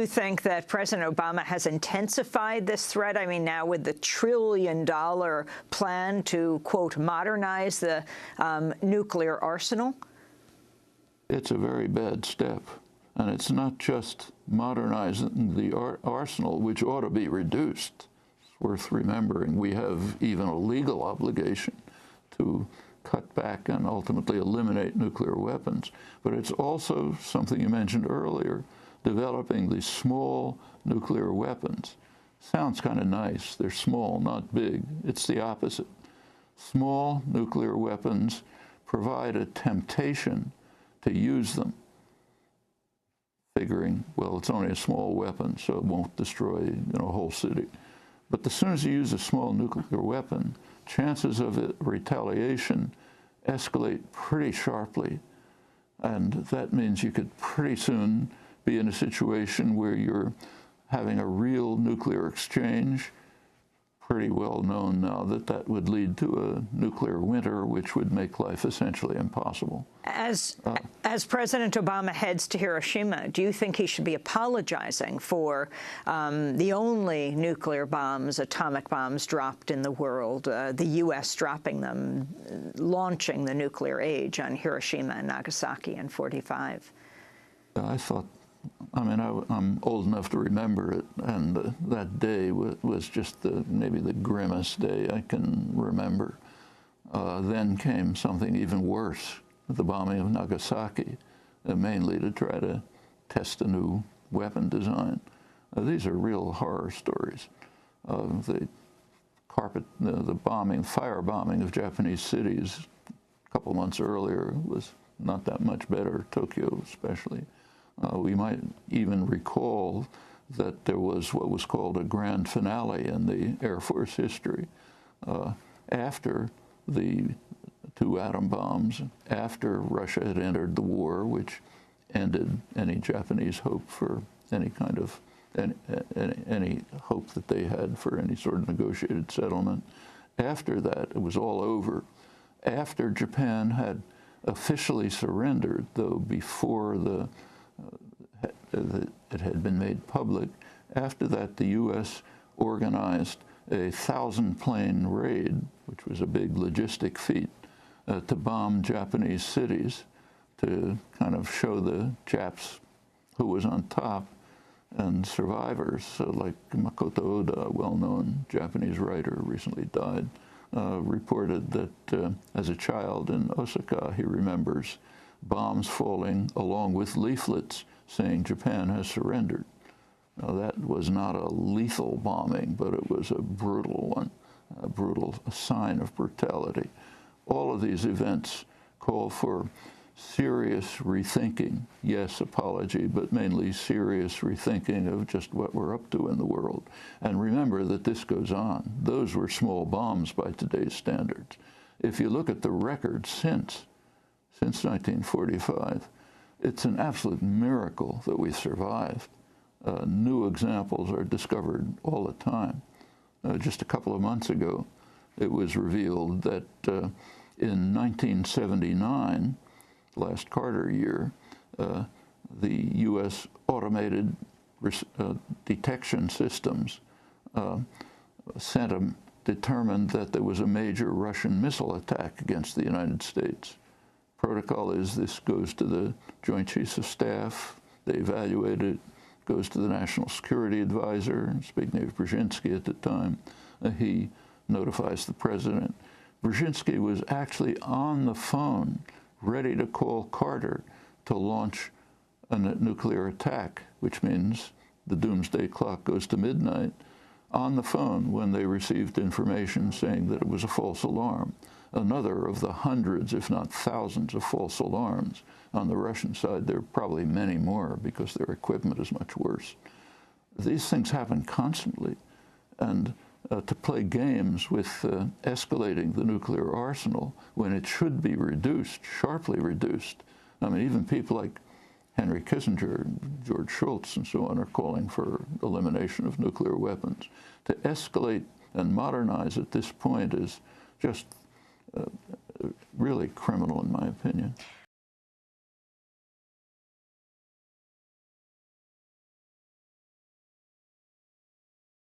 you think that President Obama has intensified this threat? I mean, now with the $1 trillion plan to, quote, modernize the nuclear arsenal? It's a very bad step. And it's not just modernizing the arsenal, which ought to be reduced. It's worth remembering we have even a legal obligation to cut back and ultimately eliminate nuclear weapons. But it's also something you mentioned earlier, developing these small nuclear weapons. Sounds kind of nice. They're small, not big. It's the opposite. Small nuclear weapons provide a temptation to use them, figuring, well, it's only a small weapon, so it won't destroy, a whole city. But as soon as you use a small nuclear weapon, chances of retaliation escalate pretty sharply. And that means you could pretty soon be in a situation where you're having a real nuclear exchange. Pretty well known now that that would lead to a nuclear winter, which would make life essentially impossible. As President Obama heads to Hiroshima, do you think he should be apologizing for the only nuclear bombs, atomic bombs, dropped in the world, the U.S. dropping them, launching the nuclear age on Hiroshima and Nagasaki in '45? I thought, I'm old enough to remember it, and that day was just maybe the grimmest day I can remember. Then came something even worse, the bombing of Nagasaki, mainly to try to test a new weapon design. These are real horror stories. The firebombing of Japanese cities a couple months earlier was not that much better, Tokyo especially. We might even recall that there was what was called a grand finale in the Air Force history after the 2 atom bombs, after Russia had entered the war, which ended any Japanese hope for any kind of any hope that they had for any sort of negotiated settlement. After that, it was all over. After Japan had officially surrendered, though before it had been made public. After that, the U.S. organized a 1,000-plane raid, which was a big logistic feat, to bomb Japanese cities to kind of show the Japs who was on top, and survivors, like Makoto Oda, a well-known Japanese writer, recently died, reported that as a child in Osaka, he remembers bombs falling along with leaflets saying Japan has surrendered. Now, that was not a lethal bombing, but it was a brutal one, a brutal sign of brutality. All of these events call for serious rethinking. Yes, apology, but mainly serious rethinking of just what we're up to in the world. And remember that this goes on. Those were small bombs by today's standards. If you look at the record since 1945, it's an absolute miracle that we survived. New examples are discovered all the time. Just a couple of months ago, it was revealed that in 1979, last Carter year, the U.S. automated detection systems determined that there was a major Russian missile attack against the United States. Protocol is this goes to the Joint Chiefs of Staff, they evaluate it, goes to the National Security Advisor, Zbigniew Brzezinski at the time, he notifies the president. Brzezinski was actually on the phone, ready to call Carter to launch a nuclear attack, which means the doomsday clock goes to midnight, on the phone when they received information saying that it was a false alarm. Another of the hundreds, if not thousands, of false alarms on the Russian side. There are probably many more because their equipment is much worse. These things happen constantly. And to play games with escalating the nuclear arsenal when it should be reduced, sharply reduced. I mean, even people like Henry Kissinger, George Shultz, and so on are calling for elimination of nuclear weapons. To escalate and modernize at this point is just really criminal, in my opinion.